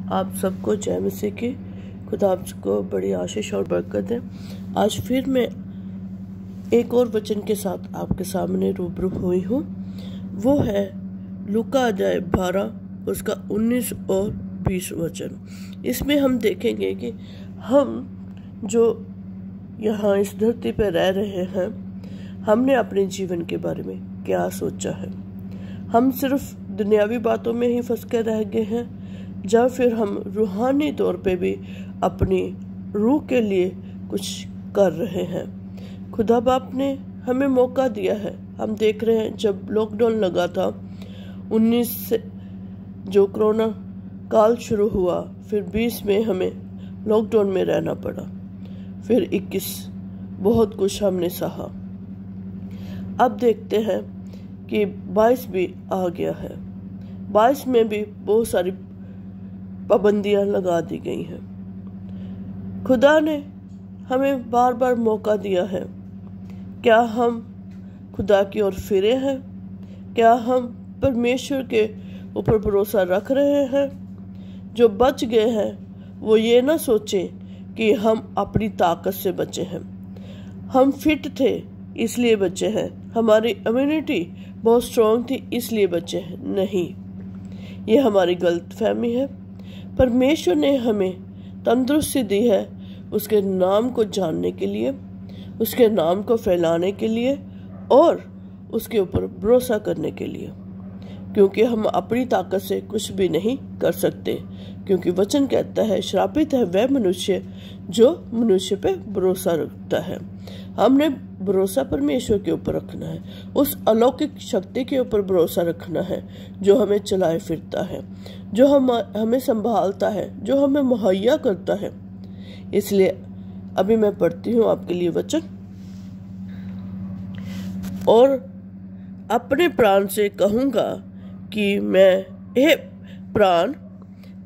आप सबको जय मसीह की। खुदा आपको बड़ी आशीष और बरकत है। आज फिर मैं एक और वचन के साथ आपके सामने रूबरू हुई हूँ। वो है लूका अध्याय 12 उसका 19 और 20 वचन। इसमें हम देखेंगे कि हम जो यहाँ इस धरती पर रह रहे हैं, हमने अपने जीवन के बारे में क्या सोचा है। हम सिर्फ दुनियावी बातों में ही फंस कर रह गए हैं, या फिर हम रूहानी तौर पे भी अपनी रूह के लिए कुछ कर रहे हैं। खुदा बाप ने हमें मौका दिया है। हम देख रहे हैं जब लॉकडाउन लगा था 19 से जो कोरोना काल शुरू हुआ, फिर 20 में हमें लॉकडाउन में रहना पड़ा, फिर 21 बहुत कुछ हमने सहा। अब देखते हैं कि 22 भी आ गया है। 22 में भी बहुत सारी पाबंदियां लगा दी गई हैं। खुदा ने हमें बार बार मौका दिया है। क्या हम खुदा की ओर फिरे हैं? क्या हम परमेश्वर के ऊपर भरोसा रख रहे हैं? जो बच गए हैं वो ये ना सोचें कि हम अपनी ताकत से बचे हैं, हम फिट थे इसलिए बचे हैं, हमारी इम्यूनिटी बहुत स्ट्रांग थी इसलिए बचे हैं। नहीं, ये हमारी गलतफहमी है। परमेश्वर ने हमें तंदुरुस्ती दी है उसके नाम को जानने के लिए, उसके नाम को फैलाने के लिए और उसके ऊपर भरोसा करने के लिए, क्योंकि हम अपनी ताकत से कुछ भी नहीं कर सकते। क्योंकि वचन कहता है, श्रापित है वह मनुष्य जो मनुष्य पे भरोसा रखता है। हमने भरोसा परमेश्वर के ऊपर रखना है, उस अलौकिक शक्ति के ऊपर भरोसा रखना है जो हमें चलाए फिरता है, जो हमें संभालता है, जो हमें मुहैया करता है। इसलिए अभी मैं पढ़ती हूँ आपके लिए वचन। और अपने प्राण से कहूँगा कि मैं, हे प्राण,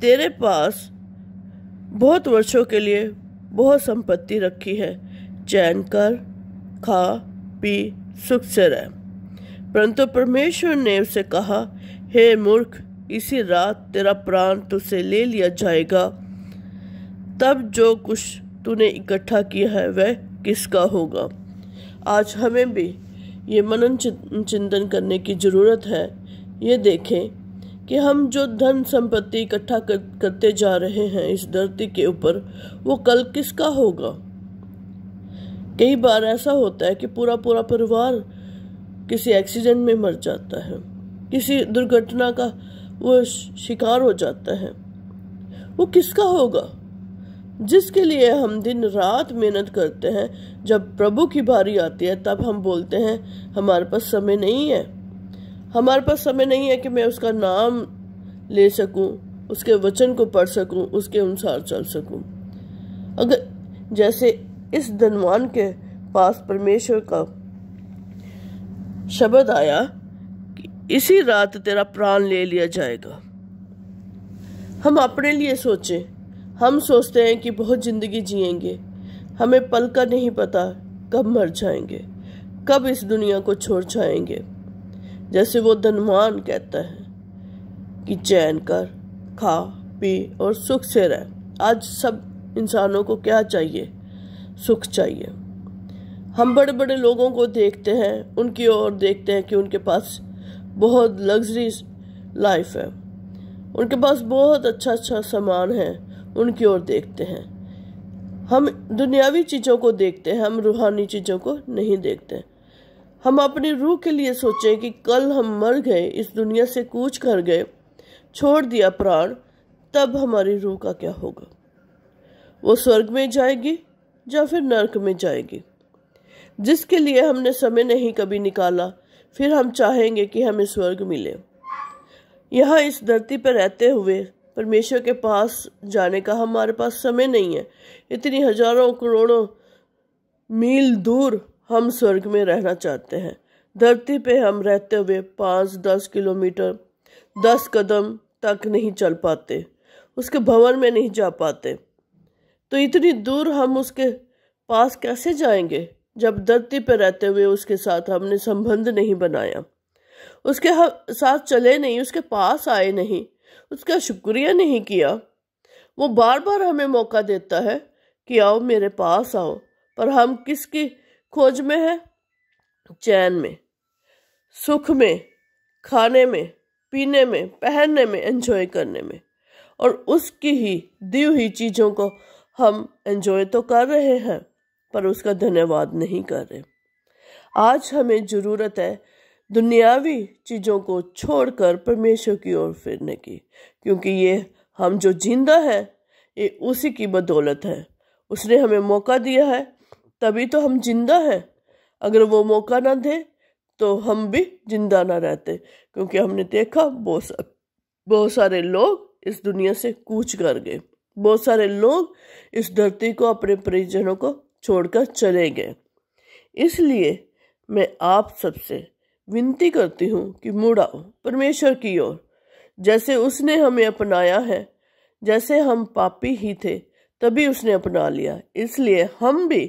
तेरे पास बहुत वर्षों के लिए बहुत संपत्ति रखी है, चैन कर, खा पी, सुख से रह। परंतु परमेश्वर ने उसे कहा, हे मूर्ख, इसी रात तेरा प्राण तुझसे ले लिया जाएगा। तब जो कुछ तूने इकट्ठा किया है वह किसका होगा? आज हमें भी ये मनन चिंतन करने की ज़रूरत है। ये देखें कि हम जो धन संपत्ति इकट्ठा करते जा रहे हैं इस धरती के ऊपर, वो कल किसका होगा? कई बार ऐसा होता है कि पूरा परिवार किसी एक्सीडेंट में मर जाता है, किसी दुर्घटना का वो शिकार हो जाता है। वो किसका होगा? जिसके लिए हम दिन रात मेहनत करते हैं, जब प्रभु की बारी आती है तब हम बोलते हैं हमारे पास समय नहीं है। हमारे पास समय नहीं है कि मैं उसका नाम ले सकूं, उसके वचन को पढ़ सकूं, उसके अनुसार चल सकूं। अगर जैसे इस धनवान के पास परमेश्वर का शब्द आया कि इसी रात तेरा प्राण ले लिया जाएगा। हम अपने लिए सोचें। हम सोचते हैं कि बहुत जिंदगी जिएंगे, हमें पल का नहीं पता कब मर जाएंगे, कब इस दुनिया को छोड़ जाएंगे। जैसे वो धनवान कहता है कि चैन कर, खा पी और सुख से रह। आज सब इंसानों को क्या चाहिए? सुख चाहिए। हम बड़े बड़े लोगों को देखते हैं, उनकी ओर देखते हैं कि उनके पास बहुत लग्जरी लाइफ है, उनके पास बहुत अच्छा सामान है, उनकी ओर देखते हैं। हम दुनियावी चीज़ों को देखते हैं, हम रूहानी चीज़ों को नहीं देखते। हम अपनी रूह के लिए सोचें कि कल हम मर गए, इस दुनिया से कूच कर गए, छोड़ दिया प्राण, तब हमारी रूह का क्या होगा? वो स्वर्ग में जाएगी या फिर नरक में जाएगी? जिसके लिए हमने समय नहीं कभी निकाला, फिर हम चाहेंगे कि हमें स्वर्ग मिले। यहाँ इस धरती पर रहते हुए परमेश्वर के पास जाने का हमारे पास समय नहीं है। इतनी हजारों करोड़ों मील दूर हम स्वर्ग में रहना चाहते हैं। धरती पे हम रहते हुए 5-10 किलोमीटर 10 कदम तक नहीं चल पाते, उसके भवन में नहीं जा पाते। तो इतनी दूर हम उसके पास कैसे जाएंगे जब धरती पर रहते हुए उसके साथ हमने संबंध नहीं बनाया, उसके साथ चले नहीं, उसके पास आए नहीं, उसका शुक्रिया नहीं किया। वो बार बार हमें मौका देता है कि आओ मेरे पास आओ, पर हम किसकी खोज में हैं? चैन में, सुख में, खाने में, पीने में, पहनने में, एंजॉय करने में। और उसकी ही दी हुई चीज़ों को हम एंजॉय तो कर रहे हैं, पर उसका धन्यवाद नहीं कर रहे। आज हमें ज़रूरत है दुनियावी चीज़ों को छोड़कर परमेश्वर की ओर फिरने की, क्योंकि ये हम जो जिंदा है ये उसी की बदौलत है। उसने हमें मौका दिया है, तभी तो हम जिंदा हैं। अगर वो मौका ना दे तो हम भी जिंदा ना रहते, क्योंकि हमने देखा बहुत सारे लोग इस दुनिया से कूच कर गए। बहुत सारे लोग इस धरती को, अपने परिजनों को छोड़कर चले गए। इसलिए मैं आप सबसे विनती करती हूँ कि मुड़ आओ परमेश्वर की ओर। जैसे उसने हमें अपनाया है, जैसे हम पापी ही थे तभी उसने अपना लिया, इसलिए हम भी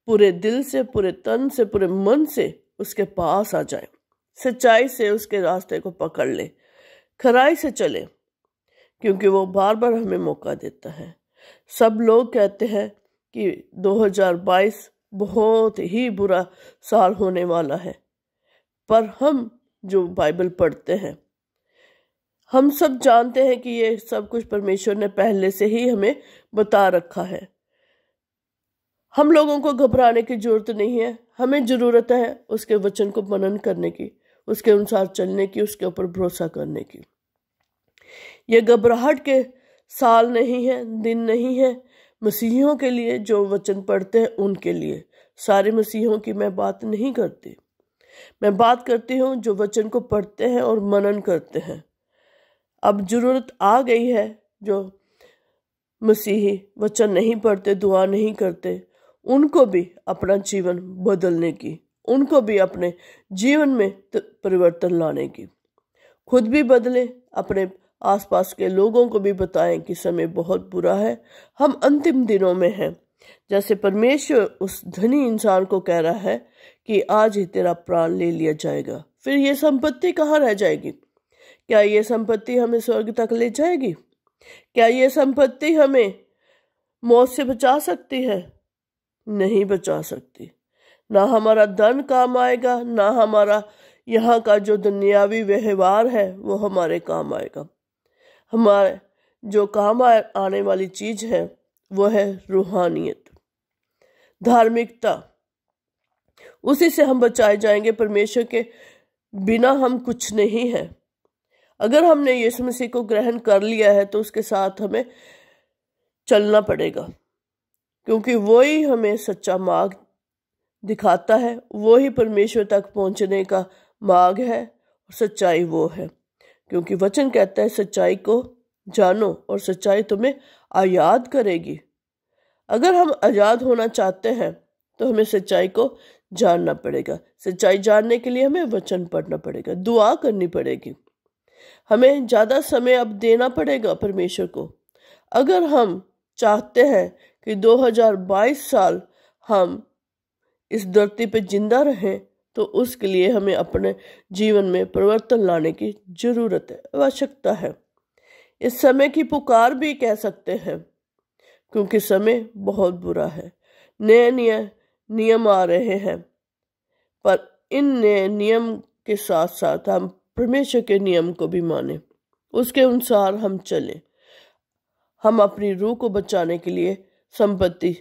पूरे दिल से, पूरे तन से, पूरे मन से उसके पास आ जाए, सच्चाई से उसके रास्ते को पकड़ ले, खराई से चले, क्योंकि वो बार बार हमें मौका देता है। सब लोग कहते हैं कि 2022 बहुत ही बुरा साल होने वाला है, पर हम जो बाइबल पढ़ते हैं, हम सब जानते हैं कि ये सब कुछ परमेश्वर ने पहले से ही हमें बता रखा है। हम लोगों को घबराने की जरूरत नहीं है। हमें जरूरत है उसके वचन को मनन करने की, उसके अनुसार चलने की, उसके ऊपर भरोसा करने की। ये घबराहट के साल नहीं है, दिन नहीं है मसीहियों के लिए जो वचन पढ़ते हैं, उनके लिए। सारे मसीहियों की मैं बात नहीं करती, मैं बात करती हूँ जो वचन को पढ़ते हैं और मनन करते हैं। अब जरूरत आ गई है जो मसीही वचन नहीं पढ़ते, दुआ नहीं करते, उनको भी अपना जीवन बदलने की, उनको भी अपने जीवन में परिवर्तन लाने की। खुद भी बदले, अपने आसपास के लोगों को भी बताएं कि समय बहुत बुरा है, हम अंतिम दिनों में हैं। जैसे परमेश्वर उस धनी इंसान को कह रहा है कि आज ही तेरा प्राण ले लिया जाएगा, फिर ये संपत्ति कहाँ रह जाएगी? क्या ये संपत्ति हमें स्वर्ग तक ले जाएगी? क्या ये संपत्ति हमें मौत से बचा सकती है? नहीं बचा सकती। ना हमारा धन काम आएगा, ना हमारा यहाँ का जो दुनियावी व्यवहार है वो हमारे काम आएगा। हमारे जो काम आने वाली चीज है वो है रूहानियत, धार्मिकता। उसी से हम बचाए जाएंगे। परमेश्वर के बिना हम कुछ नहीं है। अगर हमने यीशु मसीह को ग्रहण कर लिया है तो उसके साथ हमें चलना पड़ेगा, क्योंकि वो ही हमें सच्चा मार्ग दिखाता है, वो ही परमेश्वर तक पहुंचने का मार्ग है। सच्चाई वो है, क्योंकि वचन कहता है सच्चाई को जानो और सच्चाई तुम्हें आजाद करेगी। अगर हम आजाद होना चाहते हैं तो हमें सच्चाई को जानना पड़ेगा। सच्चाई जानने के लिए हमें वचन पढ़ना पड़ेगा, दुआ करनी पड़ेगी, हमें ज्यादा समय अब देना पड़ेगा परमेश्वर को। अगर हम चाहते हैं कि 2022 साल हम इस धरती पे जिंदा रहें, तो उसके लिए हमें अपने जीवन में परिवर्तन लाने की जरूरत है, आवश्यकता है। इस समय की पुकार भी कह सकते हैं, क्योंकि समय बहुत बुरा है। नए नए नियम आ रहे हैं, पर इन नए नियम के साथ साथ हम परमेश्वर के नियम को भी माने, उसके अनुसार हम चलें। हम अपनी रूह को बचाने के लिए संपत्ति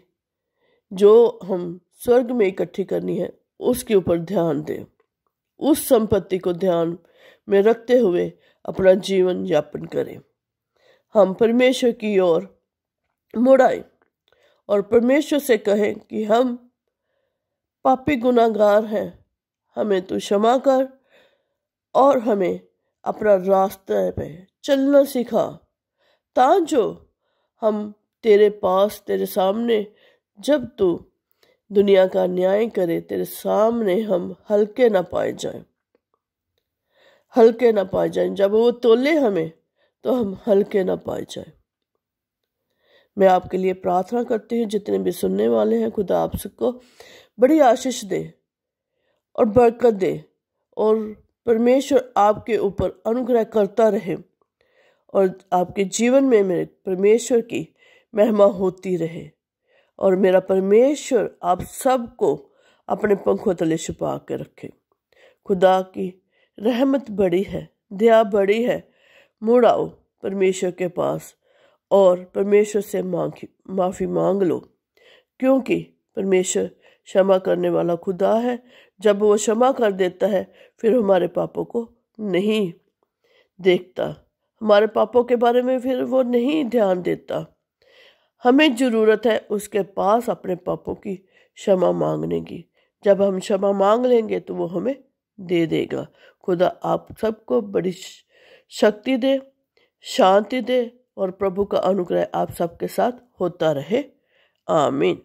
जो हम स्वर्ग में इकट्ठी करनी है उसके ऊपर ध्यान दें। उस संपत्ति को ध्यान में रखते हुए अपना जीवन यापन करें। हम परमेश्वर की ओर मुड़ आए और परमेश्वर से कहें कि हम पापी गुनाहगार हैं, हमें तू क्षमा कर और हमें अपना रास्ते पे चलना सिखा, ताकि हम तेरे पास, तेरे सामने जब तू दुनिया का न्याय करे, तेरे सामने हम हल्के ना पाए जाएं, हल्के ना पाए जाएं। जब वो तोले हमें तो हम हल्के ना पाए जाएं। मैं आपके लिए प्रार्थना करती हूँ, जितने भी सुनने वाले हैं, खुदा आप सबको बड़ी आशीष दे और बरकत दे, और परमेश्वर आपके ऊपर अनुग्रह करता रहे और आपके जीवन में मेरे परमेश्वर की महिमा होती रहे और मेरा परमेश्वर आप सबको अपने पंखों तले छुपा के रखे। खुदा की रहमत बड़ी है, दया बड़ी है। मुड़ आओ परमेश्वर के पास और परमेश्वर से माफ़ी मांग लो, क्योंकि परमेश्वर क्षमा करने वाला खुदा है। जब वो क्षमा कर देता है फिर हमारे पापों को नहीं देखता, हमारे पापों के बारे में फिर वो नहीं ध्यान देता। हमें ज़रूरत है उसके पास अपने पापों की क्षमा मांगने की। जब हम क्षमा मांग लेंगे तो वो हमें दे देगा। खुदा आप सबको बड़ी शक्ति दे, शांति दे और प्रभु का अनुग्रह आप सबके साथ होता रहे। आमीन।